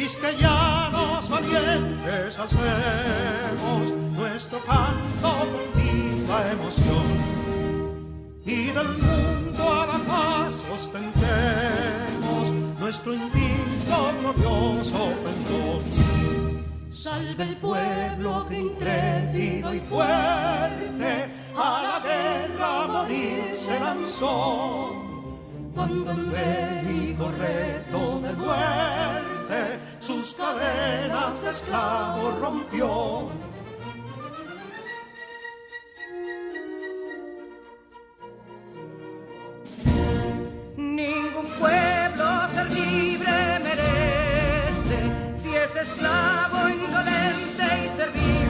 quisqueyanos valientes alcemos nuestro canto con viva emoción, y del mundo a la paz ostentemos nuestro invicto glorioso pendón. Salve el pueblo que intrépido y fuerte a la guerra a morir se lanzó, cuando en bélico reto de muerte sus cadenas de esclavo rompió. Ningún pueblo ser libre merece si es esclavo, indolente y servil.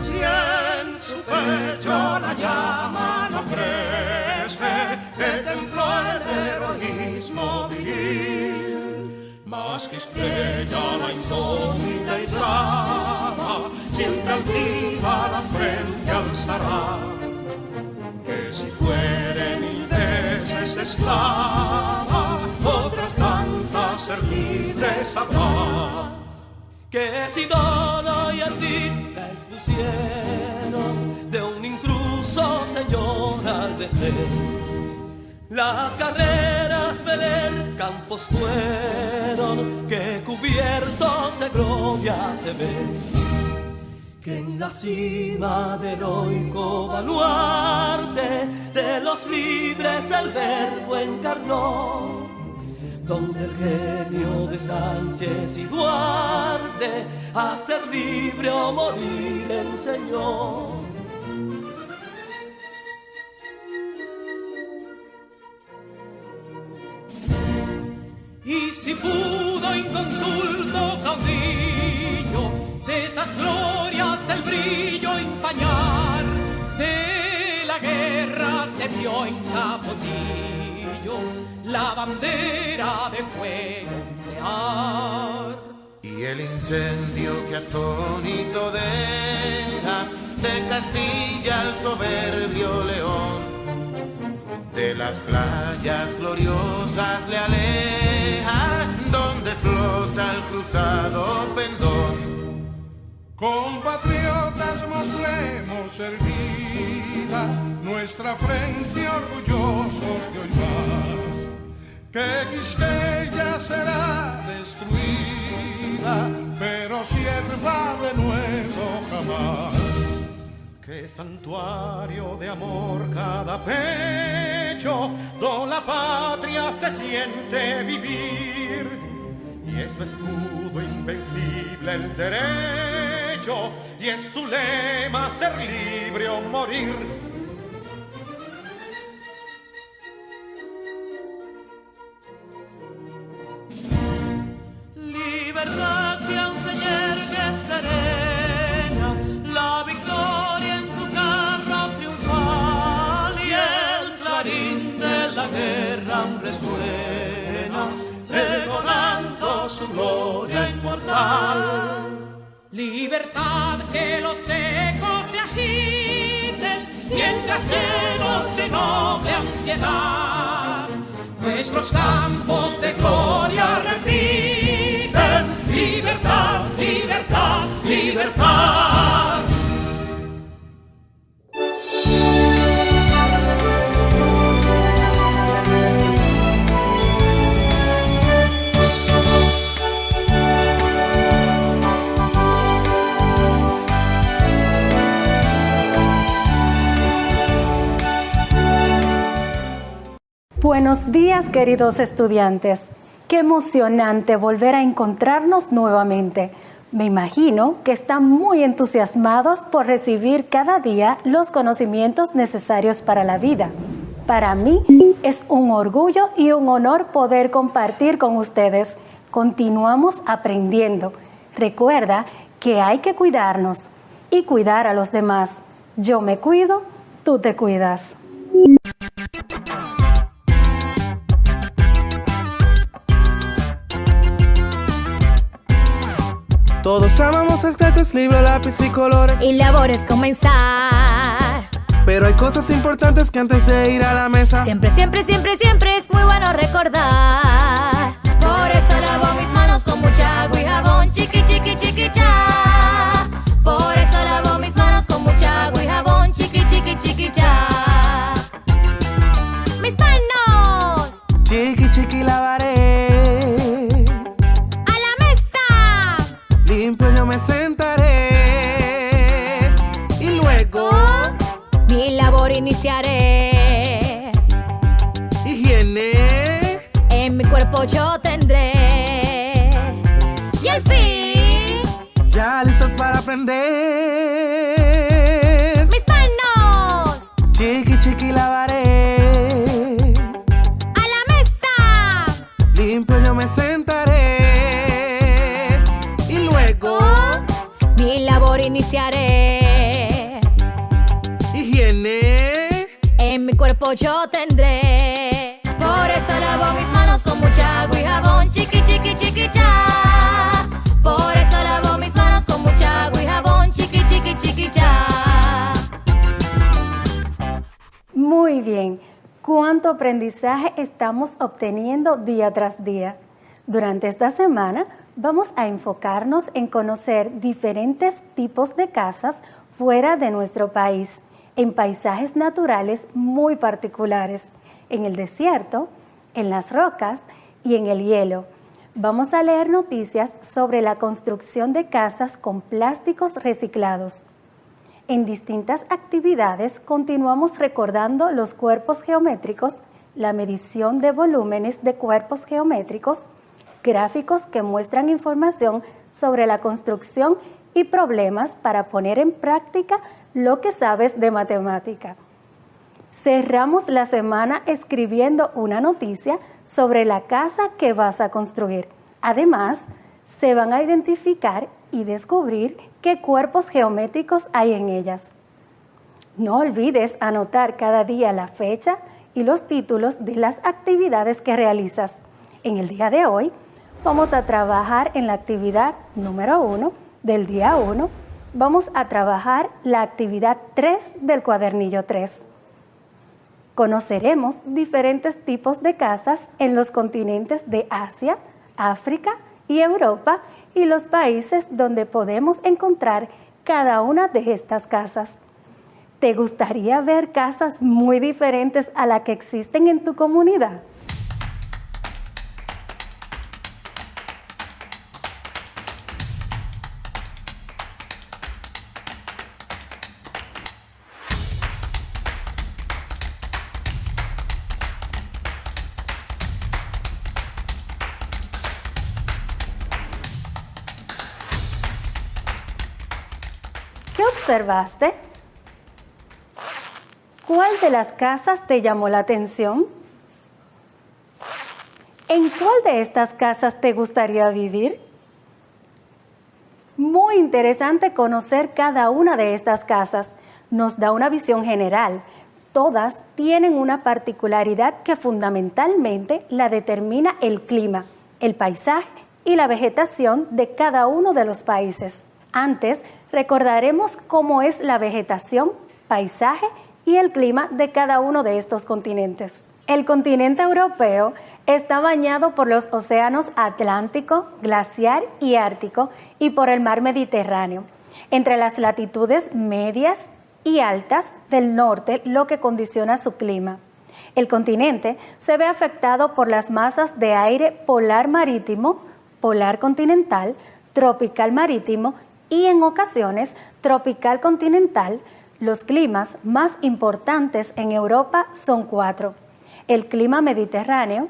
Si en su pecho la llama no crece, que templó el heroísmo viril, más que estrella la indómita y brava, siempre altiva la frente alzará, que si fuere mil veces esclava, otras tantas ser libre sabrá. Que si Dono y Ardita expusieron de un intruso señor al desdén, las carreras Belén campos fueron que cubiertos de gloria se ven, que en la cima del heroico baluarte de los libres el verbo encarnó, donde el genio de Sánchez y Duarte a ser libre o morir enseñó. Y si pudo inconsulto caudillo de esas glorias el brillo empañar, de la guerra se vio en Capotillo la bandera de fuego ondear. Y el incendio que atónito deja de Castilla al soberbio león, de las playas gloriosas le aleja, donde flota el cruzado pendón. Compatriotas, mostremos erguida nuestra frente orgullosos de hoy más, que Quisqueya será destruida, pero sierva de nuevo jamás. Que santuario de amor cada pecho, donde la patria se siente vivir, y es su escudo invencible el derecho, y es su lema ser libre o morir. Libertad que aún se yergue serena, la victoria en su carro triunfal, y el clarín de la guerra aún resuena, pregonando su gloria inmortal. Libertad, que los ecos se agiten mientras llenos de noble ansiedad nuestros campos de gloria repiten: libertad, libertad, libertad. Buenos días, queridos estudiantes. Qué emocionante volver a encontrarnos nuevamente. Me imagino que están muy entusiasmados por recibir cada día los conocimientos necesarios para la vida. Para mí es un orgullo y un honor poder compartir con ustedes. Continuamos aprendiendo. Recuerda que hay que cuidarnos y cuidar a los demás. Yo me cuido, tú te cuidas. Todos amamos las clases, libro, lápiz y colores. Y labores comenzar. Pero hay cosas importantes que antes de ir a la mesa Siempre, siempre, siempre, siempre es muy bueno recordar. Por eso lavo mis manos con mucha agua y jabón. chiqui, cha. Por eso lavo mis manos con mucha agua y jabón, chiqui, chiqui, chiqui, cha. Mis manos. Chiqui, chiqui, lavaré. A la mesa. Limpio yo me sentaré. Y luego mi labor iniciaré. higiene. En mi cuerpo yo tendré. Y al fin, Ya listos para aprender. mis manos. Chiqui, chiqui, lavaré. A la mesa. Limpio yo me sentaré. Y luego Mi labor iniciaré. higiene. En mi cuerpo yo tendré. Por eso lavo mis manos con mucha agua y jabón, chiqui, chiqui, chiqui, cha. Por eso lavo mis manos con mucha agua y jabón, chiqui, chiqui, chiqui, cha. Muy bien. ¿Cuánto aprendizaje estamos obteniendo día tras día? Durante esta semana vamos a enfocarnos en conocer diferentes tipos de casas fuera de nuestro país, en paisajes naturales muy particulares, en el desierto, en las rocas y en el hielo. Vamos a leer noticias sobre la construcción de casas con plásticos reciclados. En distintas actividades continuamos recordando los cuerpos geométricos, la medición de volúmenes de cuerpos geométricos, gráficos que muestran información sobre la construcción y problemas para poner en práctica lo que sabes de matemática. Cerramos la semana escribiendo una noticia sobre la casa que vas a construir. Además, se van a identificar y descubrir qué cuerpos geométricos hay en ellas. No olvides anotar cada día la fecha y los títulos de las actividades que realizas. En el día de hoy, vamos a trabajar en la actividad número 1 del día 1. Vamos a trabajar la actividad 3 del cuadernillo 3. Conoceremos diferentes tipos de casas en los continentes de Asia, África y Europa y los países donde podemos encontrar cada una de estas casas. ¿Te gustaría ver casas muy diferentes a las que existen en tu comunidad? ¿Qué observaste? ¿Cuál de las casas te llamó la atención? ¿En cuál de estas casas te gustaría vivir? Muy interesante conocer cada una de estas casas. Nos da una visión general. Todas tienen una particularidad que fundamentalmente la determina el clima, el paisaje y la vegetación de cada uno de los países. Antes, recordaremos cómo es la vegetación, paisaje y el clima de cada uno de estos continentes. El continente europeo está bañado por los océanos Atlántico, Glaciar y Ártico y por el mar Mediterráneo. Entre las latitudes medias y altas del norte, lo que condiciona su clima. El continente se ve afectado por las masas de aire polar marítimo, polar continental, tropical marítimo y en ocasiones tropical continental. Los climas más importantes en Europa son 4. El clima mediterráneo,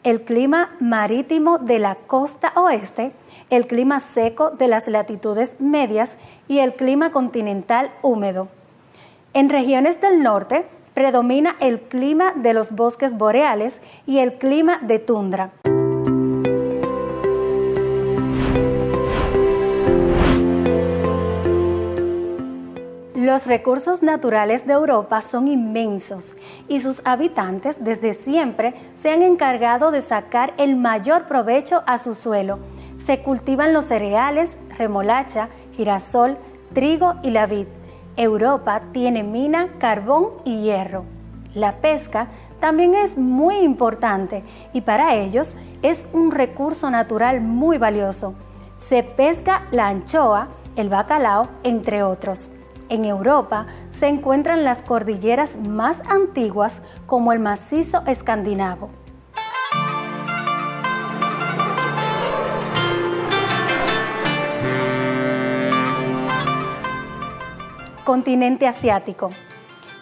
el clima marítimo de la costa oeste, el clima seco de las latitudes medias y el clima continental húmedo. En regiones del norte predomina el clima de los bosques boreales y el clima de tundra. Los recursos naturales de Europa son inmensos y sus habitantes desde siempre se han encargado de sacar el mayor provecho a su suelo. Se cultivan los cereales, remolacha, girasol, trigo y la vid. Europa tiene mina, carbón y hierro. La pesca también es muy importante y para ellos es un recurso natural muy valioso. Se pesca la anchoa, el bacalao, entre otros. En Europa se encuentran las cordilleras más antiguas como el macizo escandinavo. Continente asiático.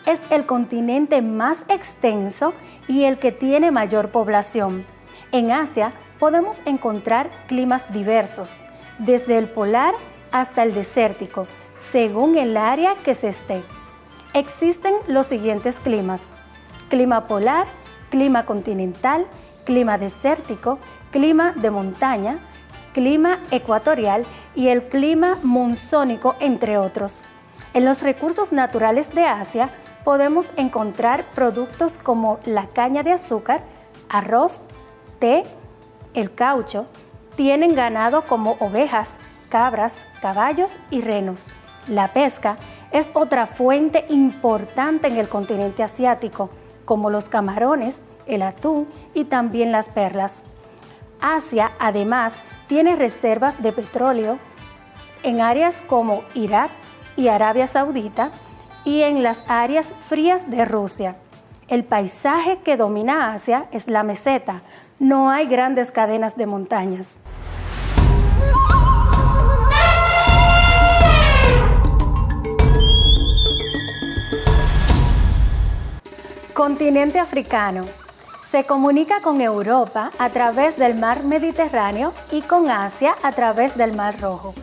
Es el continente más extenso y el que tiene mayor población. En Asia podemos encontrar climas diversos, desde el polar hasta el desértico, según el área que se esté. Existen los siguientes climas: clima polar, clima continental, clima desértico, clima de montaña, clima ecuatorial y el clima monzónico, entre otros. En los recursos naturales de Asia podemos encontrar productos como la caña de azúcar, arroz, té, el caucho. Tienen ganado como ovejas, cabras, caballos y renos. La pesca es otra fuente importante en el continente asiático, como los camarones, el atún y también las perlas. Asia, además, tiene reservas de petróleo en áreas como Irak y Arabia Saudita y en las áreas frías de Rusia. El paisaje que domina Asia es la meseta. No hay grandes cadenas de montañas. Continente africano. Se comunica con Europa a través del mar Mediterráneo y con Asia a través del mar Rojo.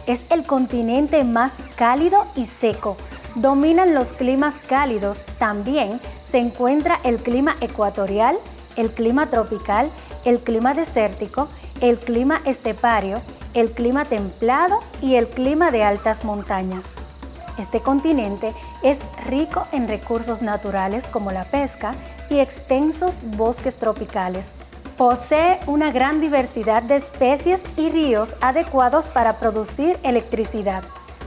Es el continente más cálido y seco. Dominan los climas cálidos. También se encuentra el clima ecuatorial, el clima tropical, el clima desértico, el clima estepario, el clima templado y el clima de altas montañas. Este continente es rico en recursos naturales como la pesca y extensos bosques tropicales. Posee una gran diversidad de especies y ríos adecuados para producir electricidad.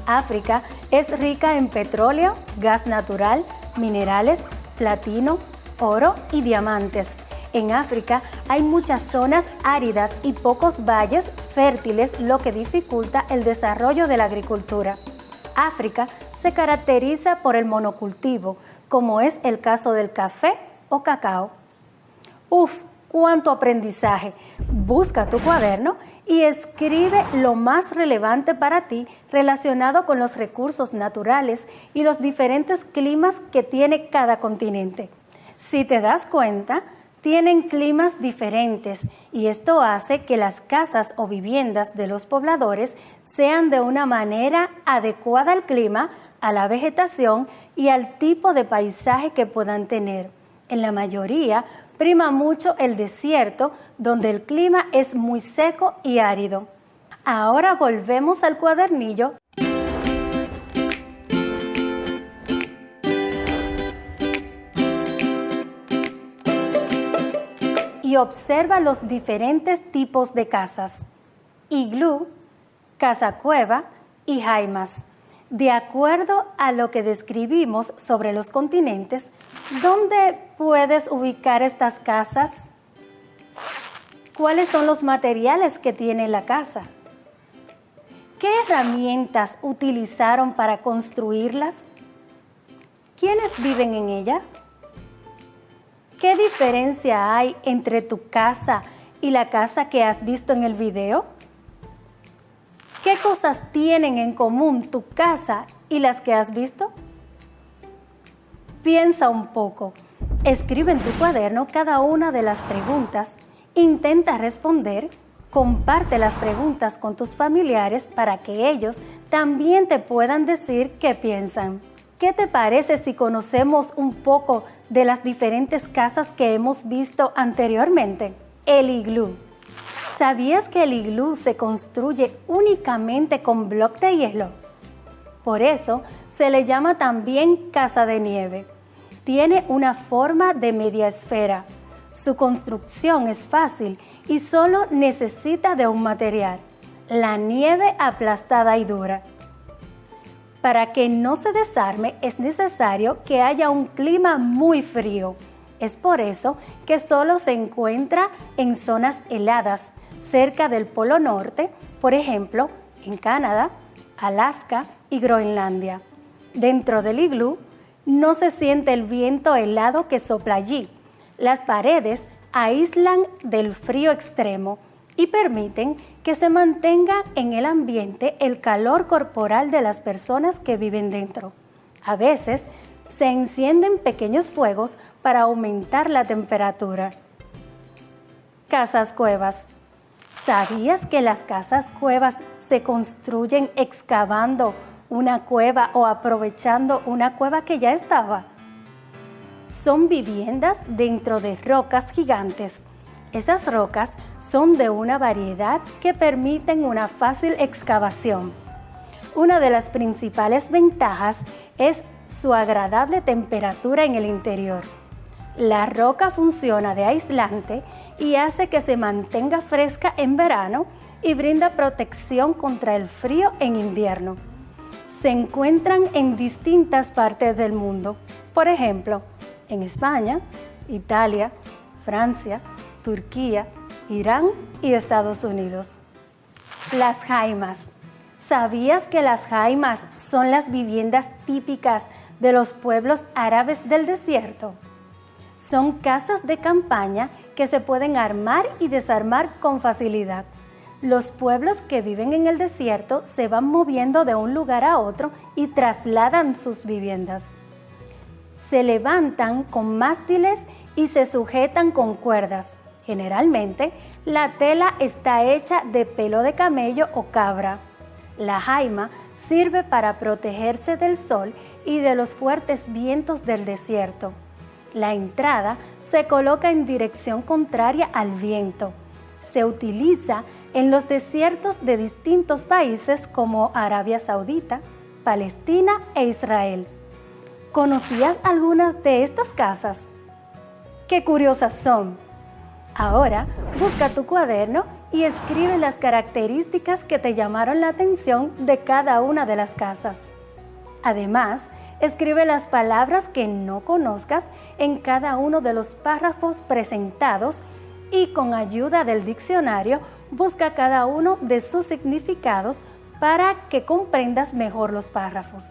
África es rica en petróleo, gas natural, minerales, platino, oro y diamantes. En África hay muchas zonas áridas y pocos valles fértiles, lo que dificulta el desarrollo de la agricultura. África se caracteriza por el monocultivo, como es el caso del café o cacao. ¡Uf! ¡Cuánto aprendizaje! Busca tu cuaderno y escribe lo más relevante para ti relacionado con los recursos naturales y los diferentes climas que tiene cada continente. Si te das cuenta, tienen climas diferentes y esto hace que las casas o viviendas de los pobladores sean de una manera adecuada al clima, a la vegetación y al tipo de paisaje que puedan tener. En la mayoría, prima mucho el desierto, donde el clima es muy seco y árido. Ahora volvemos al cuadernillo. Y observa los diferentes tipos de casas: iglú, casa cueva y jaimas. De acuerdo a lo que describimos sobre los continentes, ¿dónde puedes ubicar estas casas? ¿Cuáles son los materiales que tiene la casa? ¿Qué herramientas utilizaron para construirlas? ¿Quiénes viven en ella? ¿Qué diferencia hay entre tu casa y la casa que has visto en el video? ¿Qué cosas tienen en común tu casa y las que has visto? Piensa un poco. Escribe en tu cuaderno cada una de las preguntas. Intenta responder. Comparte las preguntas con tus familiares para que ellos también te puedan decir qué piensan. ¿Qué te parece si conocemos un poco de las diferentes casas que hemos visto anteriormente? El iglú. ¿Sabías que el iglú se construye únicamente con bloques de hielo? Por eso se le llama también casa de nieve. Tiene una forma de media esfera. Su construcción es fácil y solo necesita de un material: la nieve aplastada y dura. Para que no se desarme es necesario que haya un clima muy frío. Es por eso que solo se encuentra en zonas heladas. cerca del Polo Norte, por ejemplo, en Canadá, Alaska y Groenlandia. Dentro del iglú no se siente el viento helado que sopla allí. Las paredes aíslan del frío extremo y permiten que se mantenga en el ambiente el calor corporal de las personas que viven dentro. A veces se encienden pequeños fuegos para aumentar la temperatura. Casas cuevas. ¿Sabías que las casas cuevas se construyen excavando una cueva o aprovechando una cueva que ya estaba? Son viviendas dentro de rocas gigantes. Esas rocas son de una variedad que permiten una fácil excavación. Una de las principales ventajas es su agradable temperatura en el interior. La roca funciona de aislante y hace que se mantenga fresca en verano y brinda protección contra el frío en invierno. Se encuentran en distintas partes del mundo, por ejemplo, en España, Italia, Francia, Turquía, Irán y Estados Unidos. Las jaimas. ¿Sabías que las jaimas son las viviendas típicas de los pueblos árabes del desierto? Son casas de campaña que se pueden armar y desarmar con facilidad. Los pueblos que viven en el desierto se van moviendo de un lugar a otro y trasladan sus viviendas. Se levantan con mástiles y se sujetan con cuerdas. Generalmente, la tela está hecha de pelo de camello o cabra. La jaima sirve para protegerse del sol y de los fuertes vientos del desierto. La entrada se coloca en dirección contraria al viento. Se utiliza en los desiertos de distintos países como Arabia Saudita, Palestina e Israel. ¿Conocías algunas de estas casas? ¡Qué curiosas son! Ahora, busca tu cuaderno y escribe las características que te llamaron la atención de cada una de las casas. Además, escribe las palabras que no conozcas en cada uno de los párrafos presentados y con ayuda del diccionario busca cada uno de sus significados para que comprendas mejor los párrafos.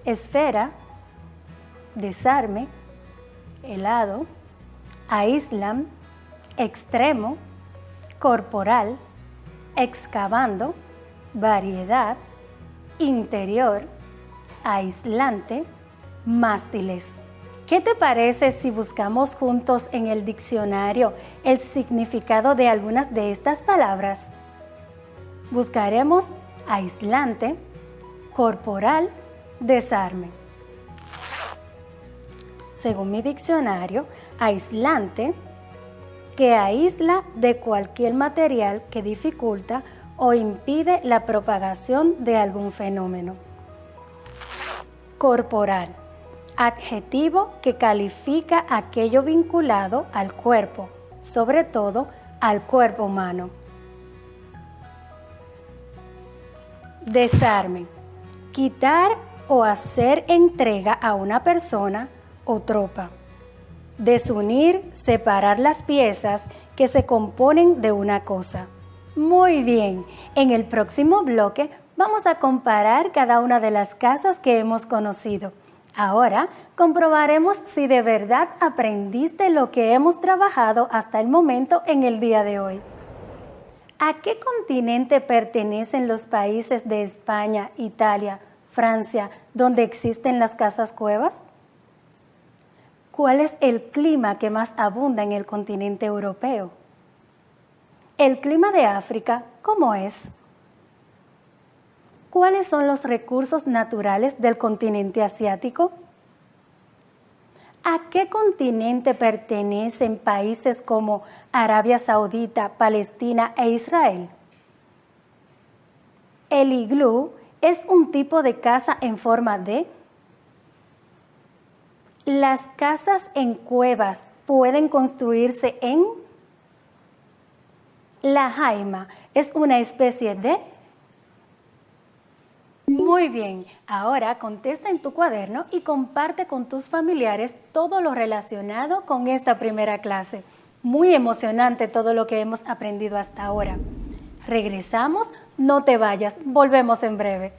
Esfera, desarme, helado, aíslan, extremo, corporal, excavando, variedad, interior, aislante, mástiles. ¿Qué te parece si buscamos juntos en el diccionario el significado de algunas de estas palabras? Buscaremos aislante, corporal, desarme. Según mi diccionario, aislante, que aísla de cualquier material que dificulta o impide la propagación de algún fenómeno. Corporal, adjetivo que califica aquello vinculado al cuerpo, sobre todo al cuerpo humano. Desarme, quitar o hacer entrega a una persona o tropa. Desunir, separar las piezas que se componen de una cosa. Muy bien, en el próximo bloque vamos a comparar cada una de las casas que hemos conocido. Ahora comprobaremos si de verdad aprendiste lo que hemos trabajado hasta el momento en el día de hoy. ¿A qué continente pertenecen los países de España, Italia, Francia, donde existen las casas cuevas? ¿Cuál es el clima que más abunda en el continente europeo? ¿El clima de África cómo es? ¿Cuáles son los recursos naturales del continente asiático? ¿A qué continente pertenecen países como Arabia Saudita, Palestina e Israel? El iglú es un tipo de casa en forma de... ¿Las casas en cuevas pueden construirse en? La jaima es una especie de... Muy bien, ahora contesta en tu cuaderno y comparte con tus familiares todo lo relacionado con esta primera clase. Muy emocionante todo lo que hemos aprendido hasta ahora. Regresamos, no te vayas, volvemos en breve.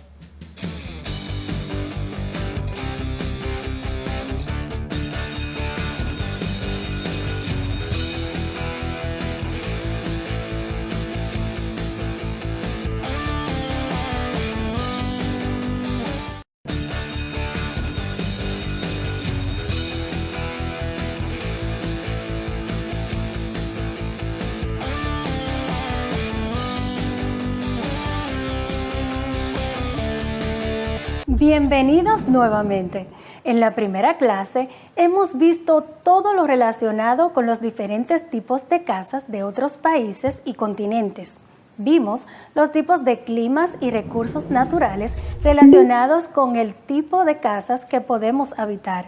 Bienvenidos nuevamente. En la primera clase hemos visto todo lo relacionado con los diferentes tipos de casas de otros países y continentes. Vimos los tipos de climas y recursos naturales relacionados con el tipo de casas que podemos habitar.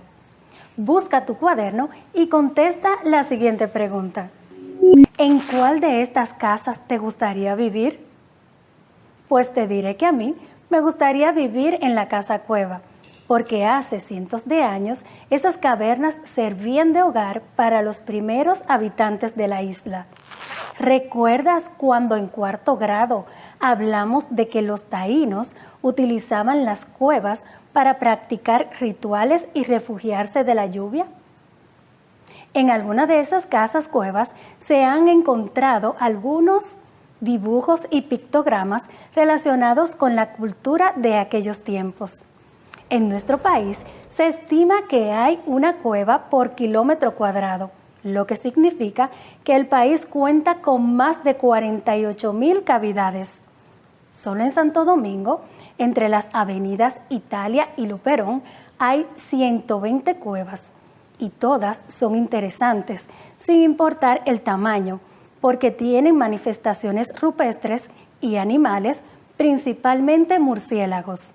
Busca tu cuaderno y contesta la siguiente pregunta. ¿En cuál de estas casas te gustaría vivir? Pues te diré que a mí me gustaría vivir en la casa cueva, porque hace cientos de años esas cavernas servían de hogar para los primeros habitantes de la isla. ¿Recuerdas cuando en cuarto grado hablamos de que los taínos utilizaban las cuevas para practicar rituales y refugiarse de la lluvia? En alguna de esas casas cuevas se han encontrado algunos dibujos y pictogramas relacionados con la cultura de aquellos tiempos. En nuestro país se estima que hay una cueva por kilómetro cuadrado, lo que significa que el país cuenta con más de 48,000 cavidades. Solo en Santo Domingo, entre las avenidas Italia y Luperón, hay 120 cuevas y todas son interesantes, sin importar el tamaño, porque tienen manifestaciones rupestres y animales, principalmente murciélagos.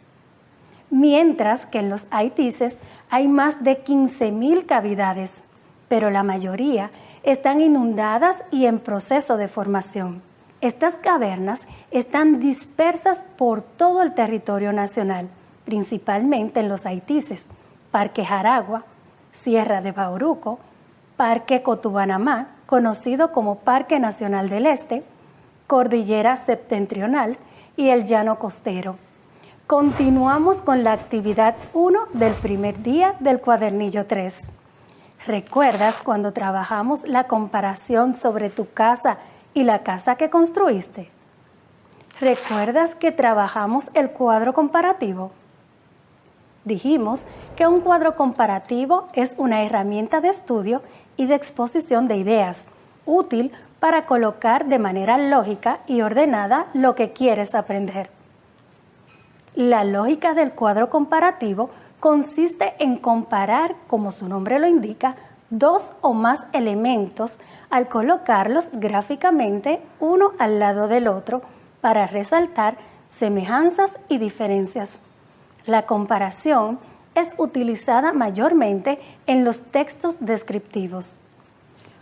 Mientras que en los Aitices hay más de 15,000 cavidades, pero la mayoría están inundadas y en proceso de formación. Estas cavernas están dispersas por todo el territorio nacional, principalmente en los Aitices, Parque Jaragua, Sierra de Bauruco, Parque Cotubanamá, conocido como Parque Nacional del Este, Cordillera Septentrional y el Llano Costero. Continuamos con la actividad 1 del primer día del cuadernillo 3. ¿Recuerdas cuando trabajamos la comparación sobre tu casa y la casa que construiste? ¿Recuerdas que trabajamos el cuadro comparativo? Dijimos que un cuadro comparativo es una herramienta de estudio y de exposición de ideas, útil para colocar de manera lógica y ordenada lo que quieres aprender. La lógica del cuadro comparativo consiste en comparar, como su nombre lo indica, dos o más elementos al colocarlos gráficamente uno al lado del otro para resaltar semejanzas y diferencias. La comparación es utilizada mayormente en los textos descriptivos.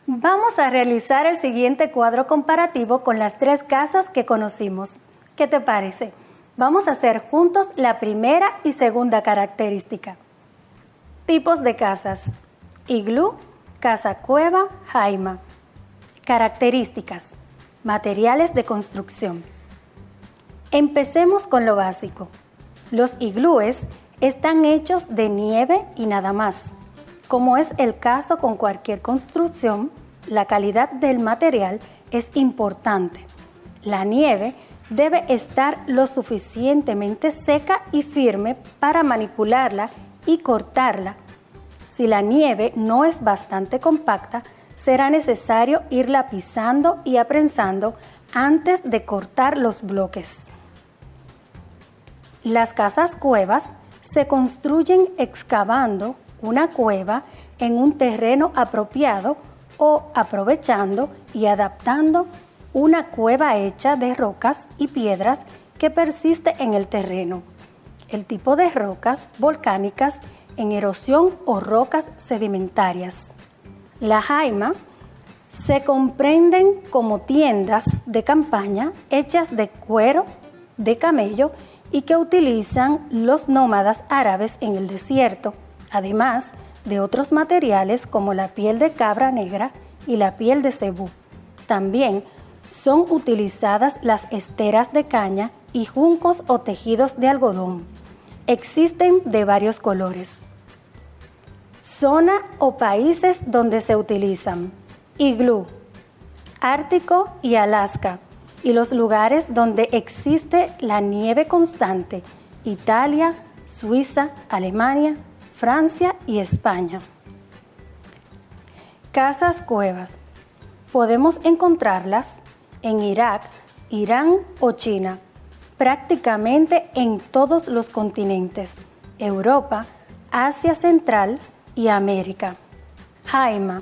Vamos a realizar el siguiente cuadro comparativo con las 3 casas que conocimos. ¿Qué te parece? Vamos a hacer juntos la primera y segunda característica. Tipos de casas: iglú, casa cueva, jaima. Características: materiales de construcción. Empecemos con lo básico. Los iglúes están hechos de nieve y nada más. Como es el caso con cualquier construcción, la calidad del material es importante. La nieve debe estar lo suficientemente seca y firme para manipularla y cortarla. Si la nieve no es bastante compacta, será necesario irla pisando y aprensando antes de cortar los bloques. Las casas cuevas se construyen excavando una cueva en un terreno apropiado o aprovechando y adaptando una cueva hecha de rocas y piedras que persiste en el terreno. El tipo de rocas volcánicas en erosión o rocas sedimentarias. La jaima se comprenden como tiendas de campaña hechas de cuero de camello y que utilizan los nómadas árabes en el desierto, además de otros materiales como la piel de cabra negra y la piel de cebú. También son utilizadas las esteras de caña y juncos o tejidos de algodón. Existen de varios colores. Zona o países donde se utilizan: iglú, Ártico y Alaska, y los lugares donde existe la nieve constante: Italia, Suiza, Alemania, Francia y España. Casas cuevas. Podemos encontrarlas en Irak, Irán o China, prácticamente en todos los continentes: Europa, Asia Central y América. Jaima,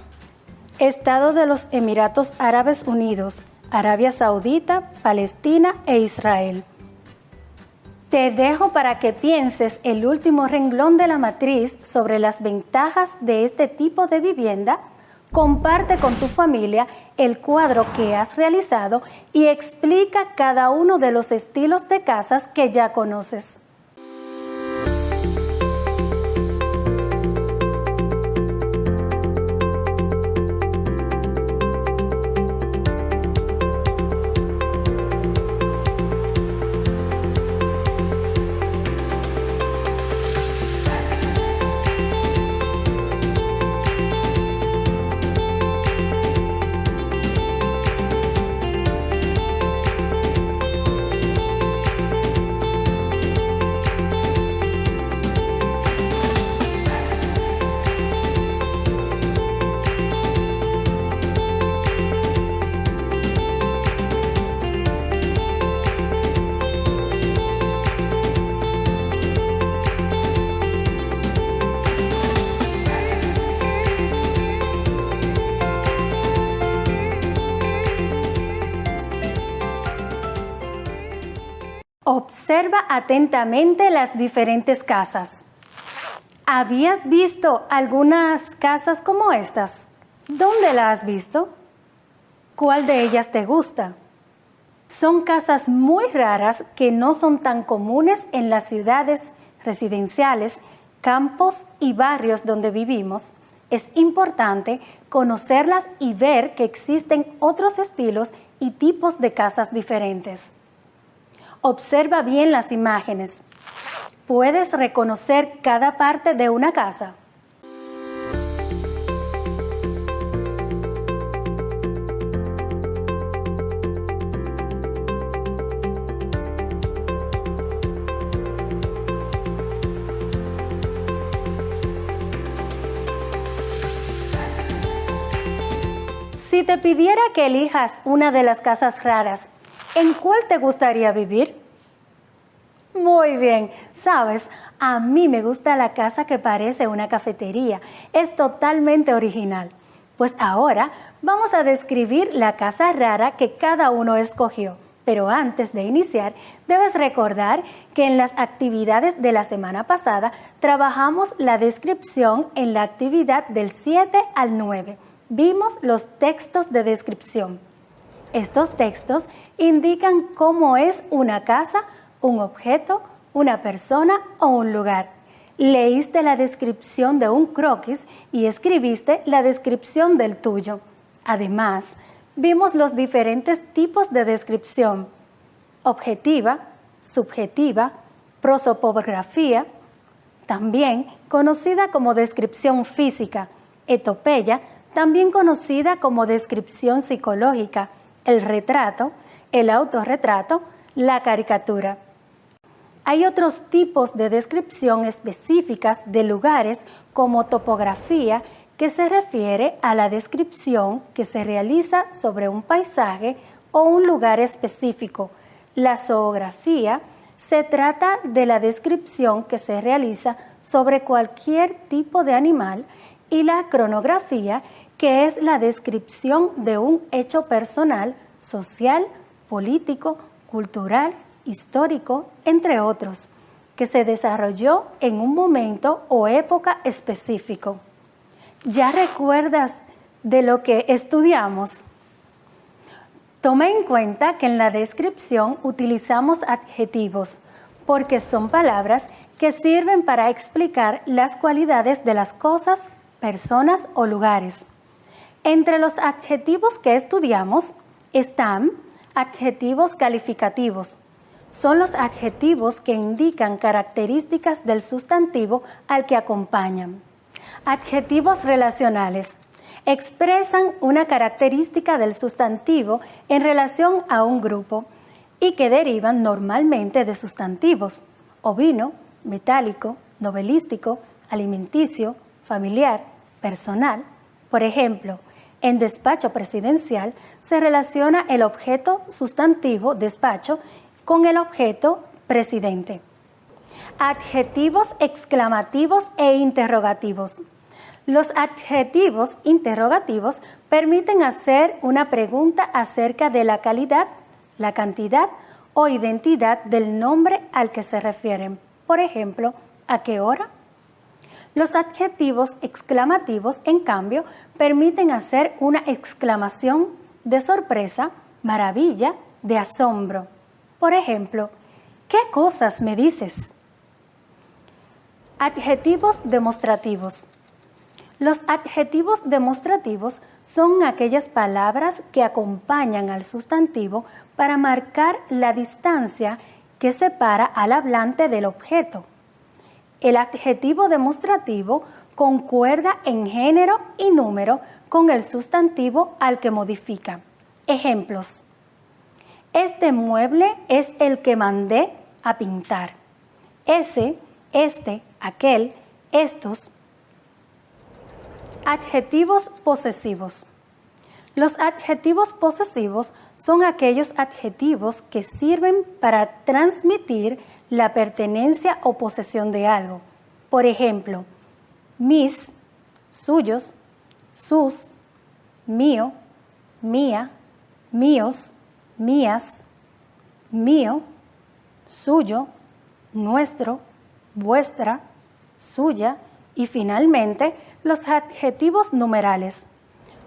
Estado de los Emiratos Árabes Unidos, Arabia Saudita, Palestina e Israel. Te dejo para que pienses el último renglón de la matriz sobre las ventajas de este tipo de vivienda. Comparte con tu familia el cuadro que has realizado y explica cada uno de los estilos de casas que ya conoces. Observa atentamente las diferentes casas. ¿Habías visto algunas casas como estas? ¿Dónde las has visto? ¿Cuál de ellas te gusta? Son casas muy raras que no son tan comunes en las ciudades residenciales, campos y barrios donde vivimos. Es importante conocerlas y ver que existen otros estilos y tipos de casas diferentes. Observa bien las imágenes. ¿Puedes reconocer cada parte de una casa? Si te pidiera que elijas una de las casas raras, ¿en cuál te gustaría vivir? Muy bien, sabes, a mí me gusta la casa que parece una cafetería. Es totalmente original. Pues ahora vamos a describir la casa rara que cada uno escogió. Pero antes de iniciar, debes recordar que en las actividades de la semana pasada trabajamos la descripción en la actividad del 7 al 9. Vimos los textos de descripción. Estos textos indican cómo es una casa, un objeto, una persona o un lugar. Leíste la descripción de un croquis y escribiste la descripción del tuyo. Además, vimos los diferentes tipos de descripción: objetiva, subjetiva, prosopografía, también conocida como descripción física, etopeya, también conocida como descripción psicológica, el retrato, el autorretrato, la caricatura. Hay otros tipos de descripción específicas de lugares como topografía, que se refiere a la descripción que se realiza sobre un paisaje o un lugar específico. La zoografía se trata de la descripción que se realiza sobre cualquier tipo de animal, y la cronografía, que es la descripción de un hecho personal, social, político, cultural, histórico, entre otros, que se desarrolló en un momento o época específico. ¿Ya recuerdas de lo que estudiamos? Toma en cuenta que en la descripción utilizamos adjetivos, porque son palabras que sirven para explicar las cualidades de las cosas, personas o lugares. Entre los adjetivos que estudiamos están adjetivos calificativos. Son los adjetivos que indican características del sustantivo al que acompañan. Adjetivos relacionales. Expresan una característica del sustantivo en relación a un grupo y que derivan normalmente de sustantivos: ovino, metálico, novelístico, alimenticio, familiar, personal. Por ejemplo, en despacho presidencial se relaciona el objeto sustantivo despacho con el objeto presidente. Adjetivos exclamativos e interrogativos. Los adjetivos interrogativos permiten hacer una pregunta acerca de la calidad, la cantidad o identidad del nombre al que se refieren. Por ejemplo, ¿a qué hora? Los adjetivos exclamativos, en cambio, permiten hacer una exclamación de sorpresa, maravilla, de asombro. Por ejemplo, ¿qué cosas me dices? Adjetivos demostrativos. Los adjetivos demostrativos son aquellas palabras que acompañan al sustantivo para marcar la distancia que separa al hablante del objeto. El adjetivo demostrativo concuerda en género y número con el sustantivo al que modifica. Ejemplos: este mueble es el que mandé a pintar. Ese, este, aquel, estos. Adjetivos posesivos. Los adjetivos posesivos son aquellos adjetivos que sirven para transmitir la pertenencia o posesión de algo. Por ejemplo, mis, suyos, sus, mío, mía, míos, mías, mío, suyo, nuestro, vuestra, suya y finalmente los adjetivos numerales.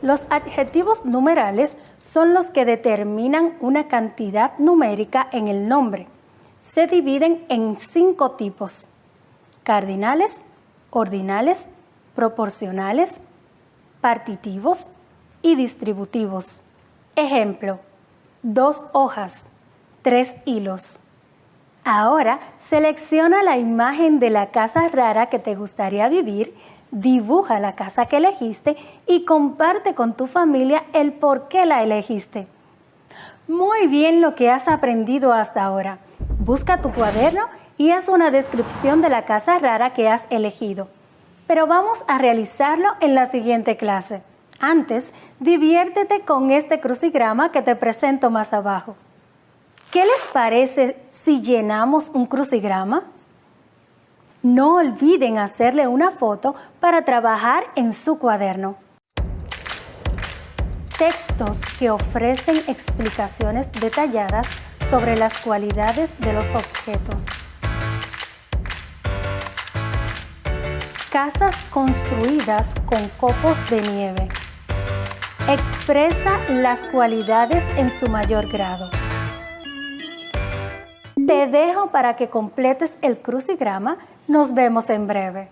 Los adjetivos numerales son los que determinan una cantidad numérica en el nombre. Se dividen en 5 tipos: cardinales, ordinales, proporcionales, partitivos y distributivos. Ejemplo: 2 hojas, 3 hilos. Ahora selecciona la imagen de la casa rara que te gustaría vivir, dibuja la casa que elegiste y comparte con tu familia el por qué la elegiste. Muy bien lo que has aprendido hasta ahora. Busca tu cuaderno y haz una descripción de la casa rara que has elegido. Pero vamos a realizarlo en la siguiente clase. Antes, diviértete con este crucigrama que te presento más abajo. ¿Qué les parece si llenamos un crucigrama? No olviden hacerle una foto para trabajar en su cuaderno. Textos que ofrecen explicaciones detalladas sobre las cualidades de los objetos. Casas construidas con copos de nieve. Expresa las cualidades en su mayor grado. Te dejo para que completes el crucigrama. Nos vemos en breve.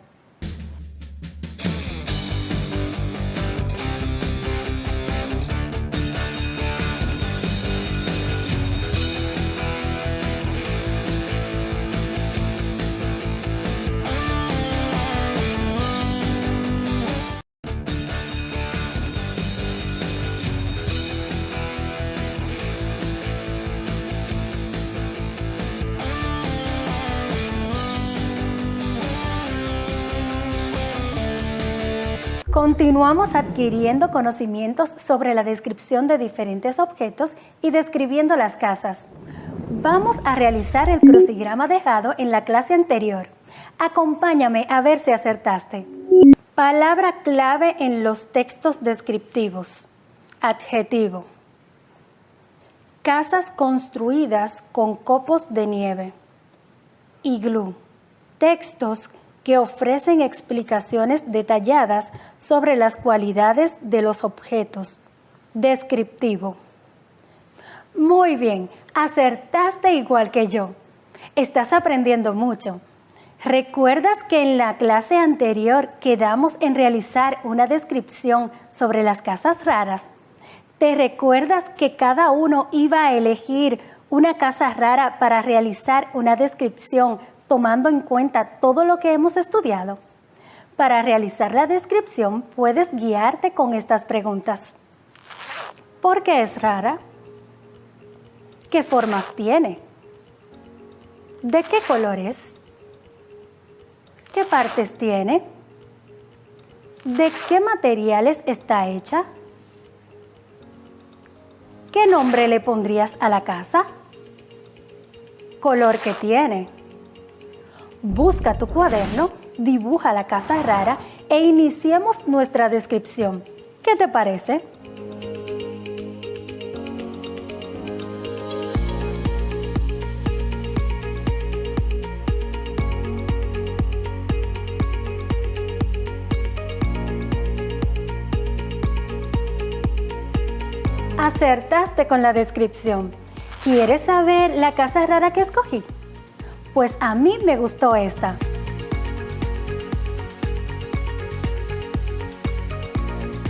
Continuamos adquiriendo conocimientos sobre la descripción de diferentes objetos y describiendo las casas. Vamos a realizar el crucigrama dejado en la clase anterior. Acompáñame a ver si acertaste. Palabra clave en los textos descriptivos. Adjetivo. Casas construidas con copos de nieve. Iglú. Textos que ofrecen explicaciones detalladas sobre las cualidades de los objetos. Descriptivo. Muy bien, acertaste igual que yo. Estás aprendiendo mucho. ¿Recuerdas que en la clase anterior quedamos en realizar una descripción sobre las casas raras? ¿Te recuerdas que cada uno iba a elegir una casa rara para realizar una descripción tomando en cuenta todo lo que hemos estudiado? Para realizar la descripción puedes guiarte con estas preguntas. ¿Por qué es rara? ¿Qué formas tiene? ¿De qué color es? ¿Qué partes tiene? ¿De qué materiales está hecha? ¿Qué nombre le pondrías a la casa? ¿Color que tiene? Busca tu cuaderno, dibuja la casa rara e iniciemos nuestra descripción. ¿Qué te parece? Acertaste con la descripción. ¿Quieres saber la casa rara que escogí? Pues a mí me gustó esta.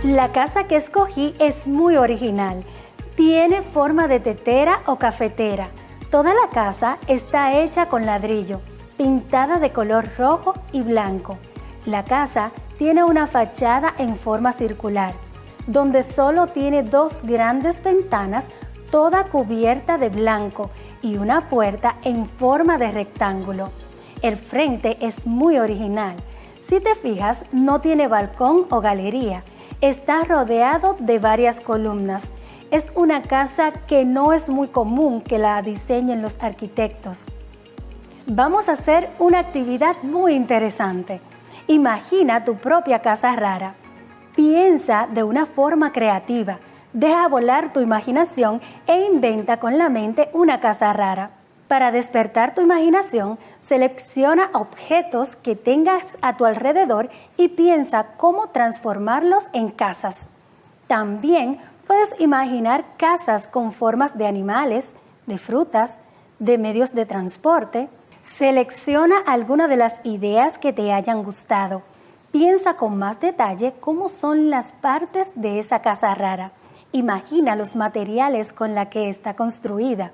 La casa que escogí es muy original. Tiene forma de tetera o cafetera. Toda la casa está hecha con ladrillo, pintada de color rojo y blanco. La casa tiene una fachada en forma circular, donde solo tiene 2 grandes ventanas, toda cubierta de blanco, y una puerta en forma de rectángulo. El frente es muy original. Si te fijas, no tiene balcón o galería. Está rodeado de varias columnas. Es una casa que no es muy común que la diseñen los arquitectos. Vamos a hacer una actividad muy interesante. Imagina tu propia casa rara. Piensa de una forma creativa, deja volar tu imaginación e inventa con la mente una casa rara. Para despertar tu imaginación, selecciona objetos que tengas a tu alrededor y piensa cómo transformarlos en casas. También puedes imaginar casas con formas de animales, de frutas, de medios de transporte. Selecciona alguna de las ideas que te hayan gustado. Piensa con más detalle cómo son las partes de esa casa rara. Imagina los materiales con los que está construida.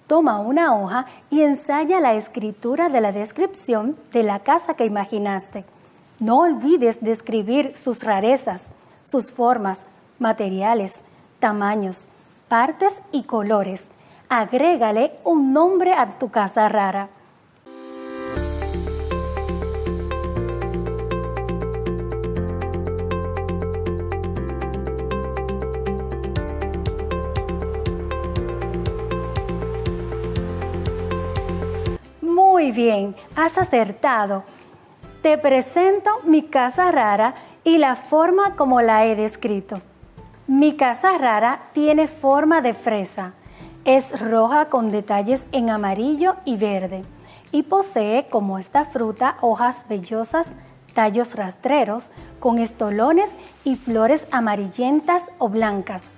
Toma una hoja y ensaya la escritura de la descripción de la casa que imaginaste. No olvides de escribir sus rarezas, sus formas, materiales, tamaños, partes y colores. Agrégale un nombre a tu casa rara. Muy bien, has acertado. Te presento mi casa rara y la forma como la he descrito. Mi casa rara tiene forma de fresa. Es roja con detalles en amarillo y verde y posee, como esta fruta, hojas vellosas, tallos rastreros con estolones y flores amarillentas o blancas.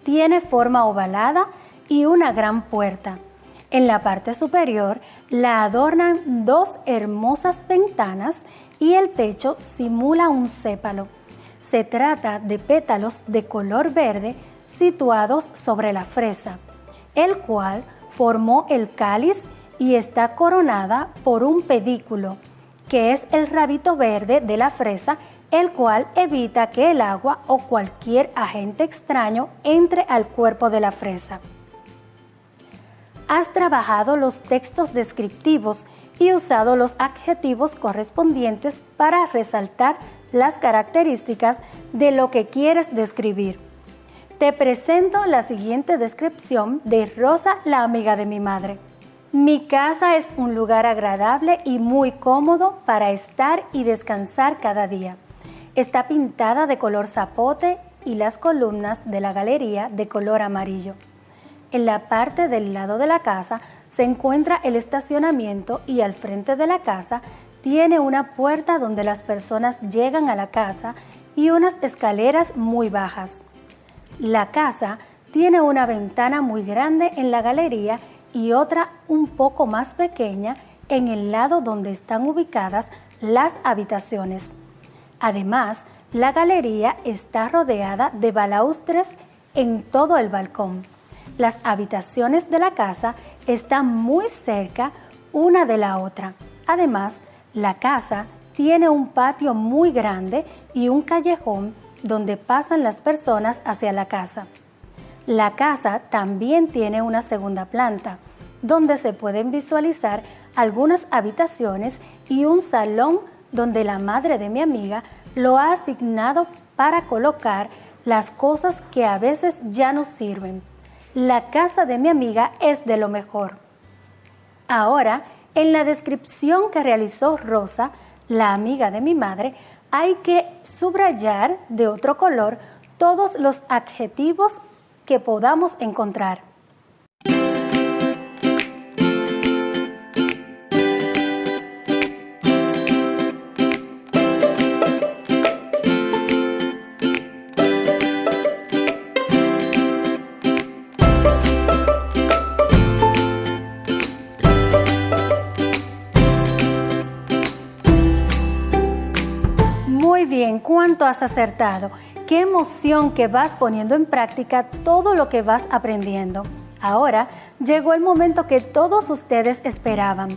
Tiene forma ovalada y una gran puerta. En la parte superior la adornan 2 hermosas ventanas y el techo simula un sépalo. Se trata de pétalos de color verde situados sobre la fresa, el cual formó el cáliz y está coronada por un pedículo, que es el rabito verde de la fresa, el cual evita que el agua o cualquier agente extraño entre al cuerpo de la fresa. Has trabajado los textos descriptivos y usado los adjetivos correspondientes para resaltar las características de lo que quieres describir. Te presento la siguiente descripción de Rosa, la amiga de mi madre. Mi casa es un lugar agradable y muy cómodo para estar y descansar cada día. Está pintada de color zapote y las columnas de la galería de color amarillo. En la parte del lado de la casa se encuentra el estacionamiento y al frente de la casa tiene una puerta donde las personas llegan a la casa y unas escaleras muy bajas. La casa tiene una ventana muy grande en la galería y otra un poco más pequeña en el lado donde están ubicadas las habitaciones. Además, la galería está rodeada de balaustres en todo el balcón. Las habitaciones de la casa están muy cerca una de la otra. Además, la casa tiene un patio muy grande y un callejón donde pasan las personas hacia la casa. La casa también tiene una segunda planta, donde se pueden visualizar algunas habitaciones y un salón donde la madre de mi amiga lo ha asignado para colocar las cosas que a veces ya no sirven. La casa de mi amiga es de lo mejor. Ahora, en la descripción que realizó Rosa, la amiga de mi madre, hay que subrayar de otro color todos los adjetivos que podamos encontrar. Muy bien, ¿cuánto has acertado? Qué emoción que vas poniendo en práctica todo lo que vas aprendiendo. Ahora llegó el momento que todos ustedes esperaban,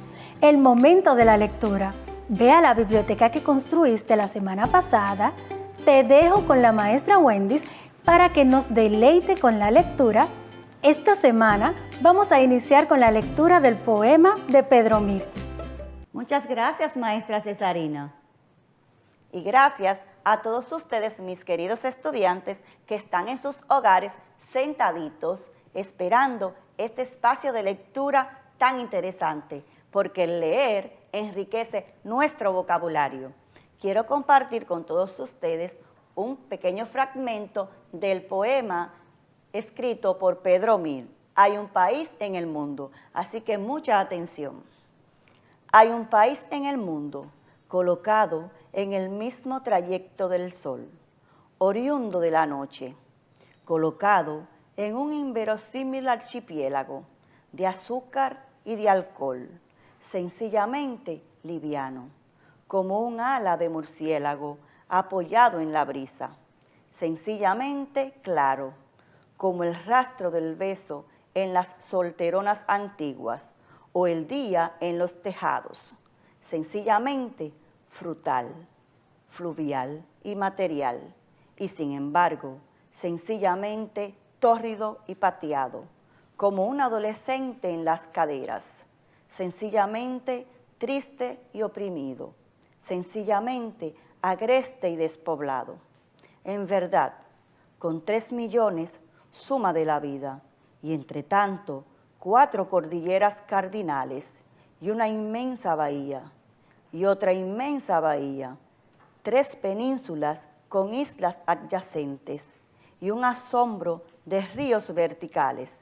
el momento de la lectura. Ve a la biblioteca que construiste la semana pasada. Te dejo con la maestra Wendy para que nos deleite con la lectura. Esta semana vamos a iniciar con la lectura del poema de Pedro Mir. Muchas gracias, maestra Cesarina. Y gracias a todos ustedes, mis queridos estudiantes, que están en sus hogares sentaditos, esperando este espacio de lectura tan interesante, porque el leer enriquece nuestro vocabulario. Quiero compartir con todos ustedes un pequeño fragmento del poema escrito por Pedro Mir. Hay un país en el mundo, así que mucha atención. Hay un país en el mundo, colocado en el mismo trayecto del sol, oriundo de la noche, colocado en un inverosímil archipiélago de azúcar y de alcohol, sencillamente liviano, como un ala de murciélago apoyado en la brisa, sencillamente claro, como el rastro del beso en las solteronas antiguas o el día en los tejados, sencillamente frutal, fluvial y material, y sin embargo, sencillamente tórrido y pateado, como un adolescente en las caderas, sencillamente triste y oprimido, sencillamente agreste y despoblado. En verdad, con 3 millones suma de la vida, y entre tanto 4 cordilleras cardinales y una inmensa bahía, y otra inmensa bahía, 3 penínsulas con islas adyacentes, y un asombro de ríos verticales,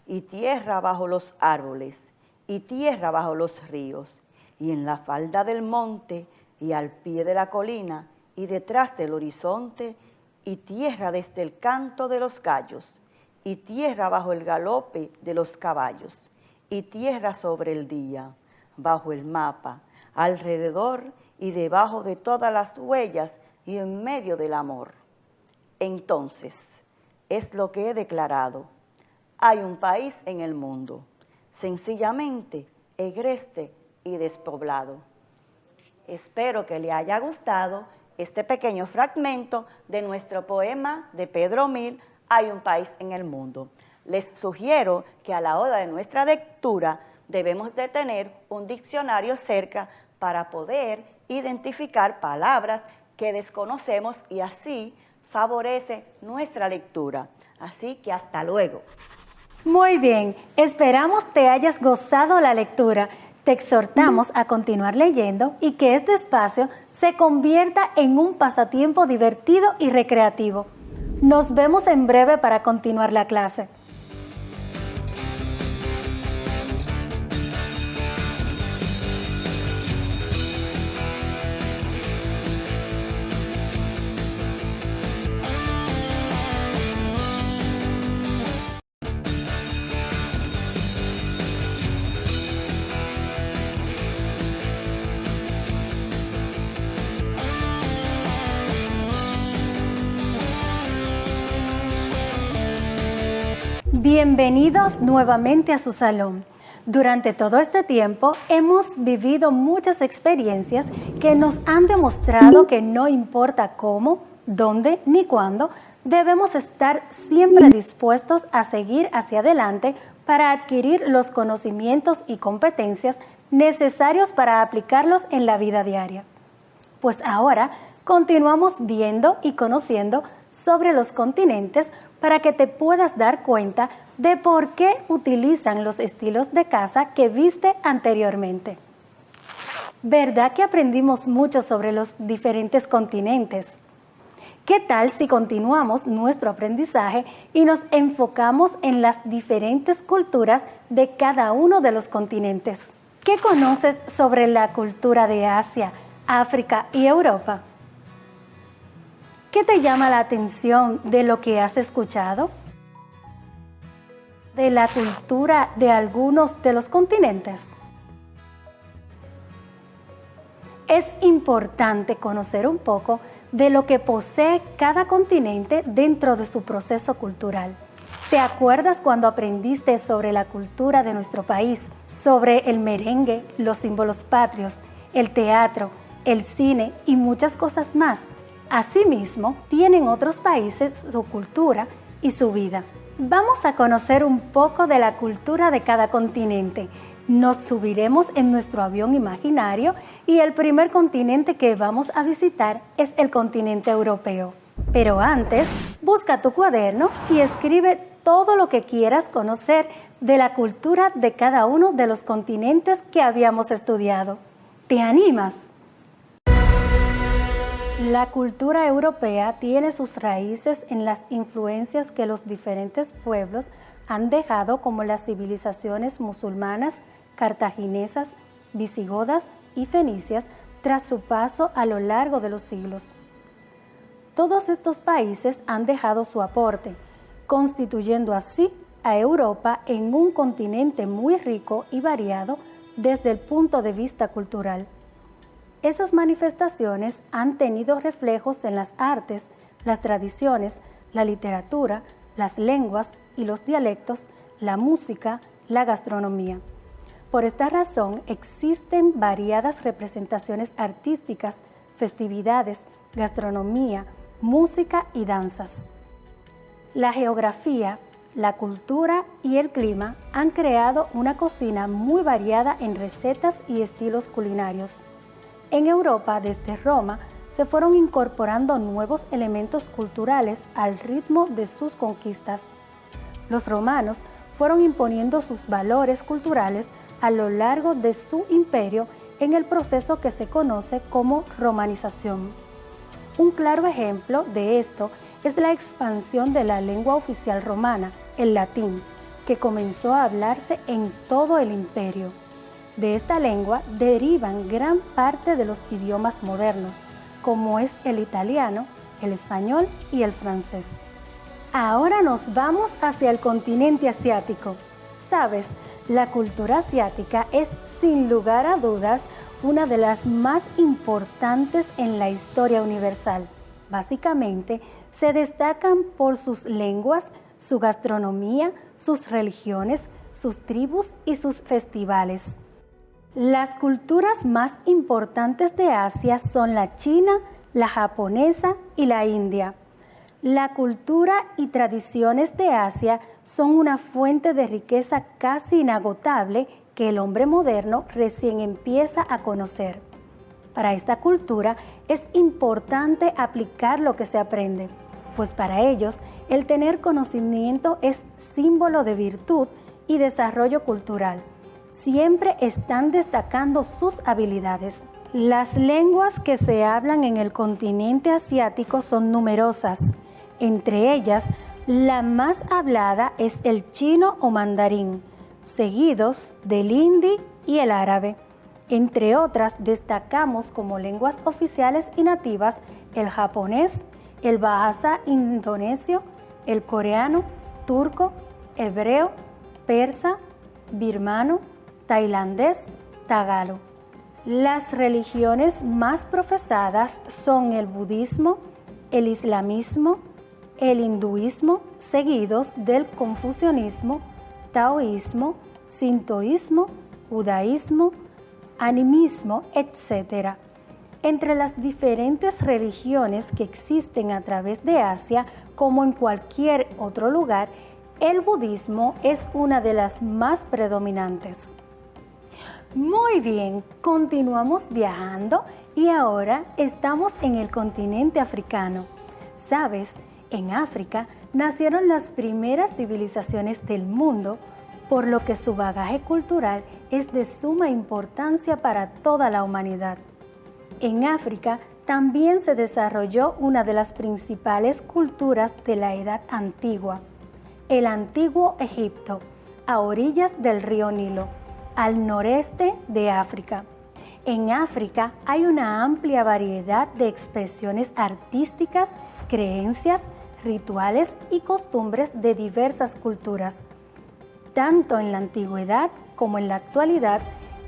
y tierra bajo los árboles, y tierra bajo los ríos, y en la falda del monte, y al pie de la colina, y detrás del horizonte, y tierra desde el canto de los gallos, y tierra bajo el galope de los caballos, y tierra sobre el día, bajo el mapa, alrededor y debajo de todas las huellas y en medio del amor. Entonces, es lo que he declarado. Hay un país en el mundo, sencillamente agreste y despoblado. Espero que le haya gustado este pequeño fragmento de nuestro poema de Pedro Mir, Hay un país en el mundo. Les sugiero que a la hora de nuestra lectura debemos de tener un diccionario cerca para poder identificar palabras que desconocemos y así favorece nuestra lectura. Así que hasta luego. Muy bien, esperamos te hayas gozado la lectura. Te exhortamos a continuar leyendo y que este espacio se convierta en un pasatiempo divertido y recreativo. Nos vemos en breve para continuar la clase. Bienvenidos nuevamente a su salón. Durante todo este tiempo hemos vivido muchas experiencias que nos han demostrado que no importa cómo, dónde ni cuándo, debemos estar siempre dispuestos a seguir hacia adelante para adquirir los conocimientos y competencias necesarios para aplicarlos en la vida diaria. Pues ahora continuamos viendo y conociendo sobre los continentes para que te puedas dar cuenta de por qué utilizan los estilos de casa que viste anteriormente. ¿Verdad que aprendimos mucho sobre los diferentes continentes? ¿Qué tal si continuamos nuestro aprendizaje y nos enfocamos en las diferentes culturas de cada uno de los continentes? ¿Qué conoces sobre la cultura de Asia, África y Europa? ¿Qué te llama la atención de lo que has escuchado? ¿De la cultura de algunos de los continentes? Es importante conocer un poco de lo que posee cada continente dentro de su proceso cultural. ¿Te acuerdas cuando aprendiste sobre la cultura de nuestro país, sobre el merengue, los símbolos patrios, el teatro, el cine y muchas cosas más? Asimismo, tienen otros países su cultura y su vida. Vamos a conocer un poco de la cultura de cada continente. Nos subiremos en nuestro avión imaginario y el primer continente que vamos a visitar es el continente europeo. Pero antes, busca tu cuaderno y escribe todo lo que quieras conocer de la cultura de cada uno de los continentes que habíamos estudiado. ¿Te animas? La cultura europea tiene sus raíces en las influencias que los diferentes pueblos han dejado, como las civilizaciones musulmanas, cartaginesas, visigodas y fenicias tras su paso a lo largo de los siglos. Todos estos países han dejado su aporte, constituyendo así a Europa en un continente muy rico y variado desde el punto de vista cultural. Esas manifestaciones han tenido reflejos en las artes, las tradiciones, la literatura, las lenguas y los dialectos, la música, la gastronomía. Por esta razón existen variadas representaciones artísticas, festividades, gastronomía, música y danzas. La geografía, la cultura y el clima han creado una cocina muy variada en recetas y estilos culinarios. En Europa, desde Roma, se fueron incorporando nuevos elementos culturales al ritmo de sus conquistas. Los romanos fueron imponiendo sus valores culturales a lo largo de su imperio en el proceso que se conoce como romanización. Un claro ejemplo de esto es la expansión de la lengua oficial romana, el latín, que comenzó a hablarse en todo el imperio. De esta lengua derivan gran parte de los idiomas modernos, como es el italiano, el español y el francés. Ahora nos vamos hacia el continente asiático. ¿Sabes? La cultura asiática es, sin lugar a dudas, una de las más importantes en la historia universal. Básicamente, se destacan por sus lenguas, su gastronomía, sus religiones, sus tribus y sus festivales. Las culturas más importantes de Asia son la china, la japonesa y la india. La cultura y tradiciones de Asia son una fuente de riqueza casi inagotable que el hombre moderno recién empieza a conocer. Para esta cultura es importante aplicar lo que se aprende, pues para ellos el tener conocimiento es símbolo de virtud y desarrollo cultural. Siempre están destacando sus habilidades. Las lenguas que se hablan en el continente asiático son numerosas. Entre ellas, la más hablada es el chino o mandarín, seguidos del hindi y el árabe. Entre otras, destacamos como lenguas oficiales y nativas el japonés, el bahasa indonesio, el coreano, turco, hebreo, persa, birmano, tailandés, tagalo. Las religiones más profesadas son el budismo, el islamismo, el hinduismo, seguidos del confucianismo, taoísmo, sintoísmo, judaísmo, animismo, etc. Entre las diferentes religiones que existen a través de Asia, como en cualquier otro lugar, el budismo es una de las más predominantes. Muy bien, continuamos viajando y ahora estamos en el continente africano. ¿Sabes? En África nacieron las primeras civilizaciones del mundo, por lo que su bagaje cultural es de suma importancia para toda la humanidad. En África también se desarrolló una de las principales culturas de la Edad Antigua, el Antiguo Egipto, a orillas del río Nilo, al noreste de África. En África hay una amplia variedad de expresiones artísticas, creencias, rituales y costumbres de diversas culturas. Tanto en la antigüedad como en la actualidad,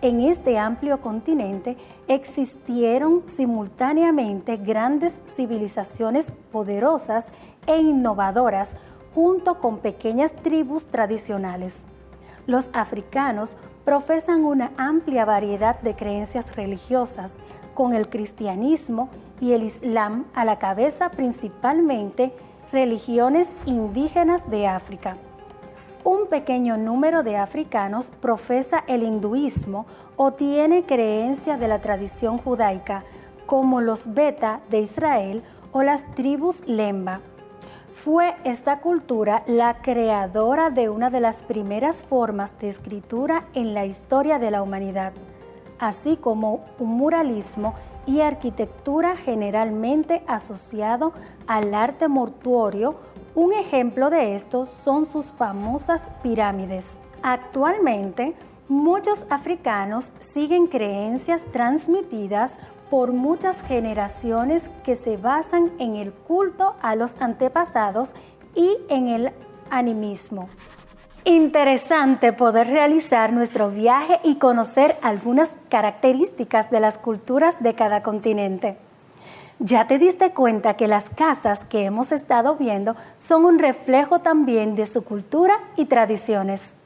en este amplio continente existieron simultáneamente grandes civilizaciones poderosas e innovadoras junto con pequeñas tribus tradicionales. Los africanos profesan una amplia variedad de creencias religiosas, con el cristianismo y el islam a la cabeza, principalmente religiones indígenas de África. Un pequeño número de africanos profesa el hinduismo o tiene creencia de la tradición judaica, como los Beta de Israel o las tribus Lemba. Fue esta cultura la creadora de una de las primeras formas de escritura en la historia de la humanidad, así como un muralismo y arquitectura generalmente asociado al arte mortuorio. Un ejemplo de esto son sus famosas pirámides. Actualmente, muchos africanos siguen creencias transmitidas por muchas generaciones que se basan en el culto a los antepasados y en el animismo. Interesante poder realizar nuestro viaje y conocer algunas características de las culturas de cada continente. ¿Ya te diste cuenta que las casas que hemos estado viendo son un reflejo también de su cultura y tradiciones?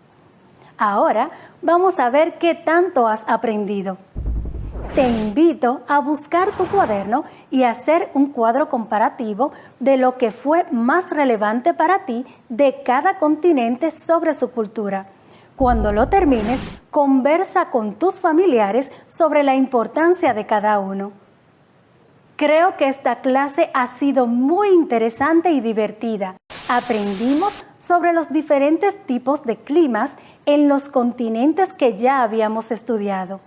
Ahora vamos a ver qué tanto has aprendido. Te invito a buscar tu cuaderno y hacer un cuadro comparativo de lo que fue más relevante para ti de cada continente sobre su cultura. Cuando lo termines, conversa con tus familiares sobre la importancia de cada uno. Creo que esta clase ha sido muy interesante y divertida. Aprendimos sobre los diferentes tipos de climas en los continentes que ya habíamos estudiado: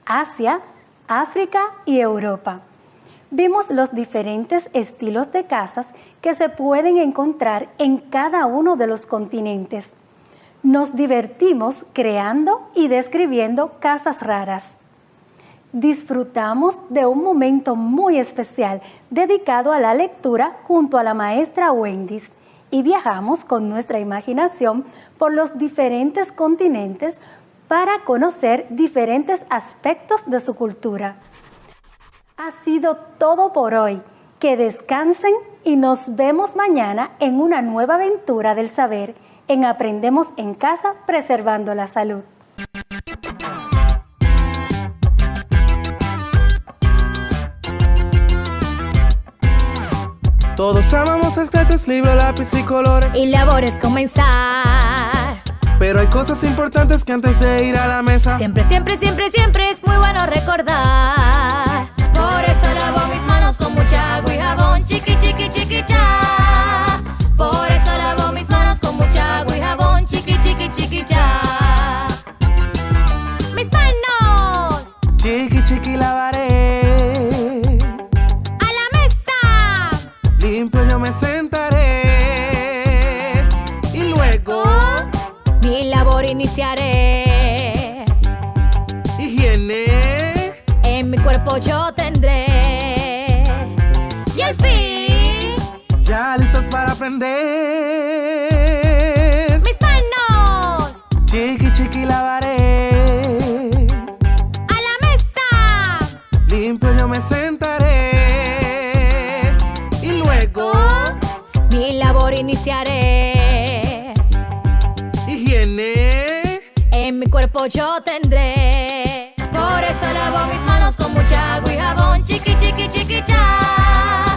Asia, África y Europa. Vimos los diferentes estilos de casas que se pueden encontrar en cada uno de los continentes. Nos divertimos creando y describiendo casas raras. Disfrutamos de un momento muy especial dedicado a la lectura junto a la maestra Wendys y viajamos con nuestra imaginación por los diferentes continentes para conocer diferentes aspectos de su cultura. Ha sido todo por hoy. Que descansen y nos vemos mañana en una nueva aventura del saber en Aprendemos en Casa, preservando la salud. Todos amamos las clases, libro, lápiz y colores. Y labores comenzar. Pero hay cosas importantes que antes de ir a la mesa. Siempre, siempre, siempre, siempre es muy bueno recordar. Por eso lavo mis manos con mucha agua y jabón. Chiqui, chiqui, chiqui, cha. Por eso lavo mis manos con mucha agua y jabón. Chiqui, chiqui, chiqui, cha. Mis manos. Chiqui, chiqui, lavaré. Limpio yo me sentaré y luego mi labor iniciaré. Higiene en mi cuerpo yo tendré. Y al fin ya listos para aprender. Mis manos. Chiqui, chiqui, lavaré. A la mesa. Limpio yo me sentaré. Mi labor cuerpo yo tendré. Por eso lavo mis manos con mucha agua y jabón, chiqui, chiqui, chiqui, cha.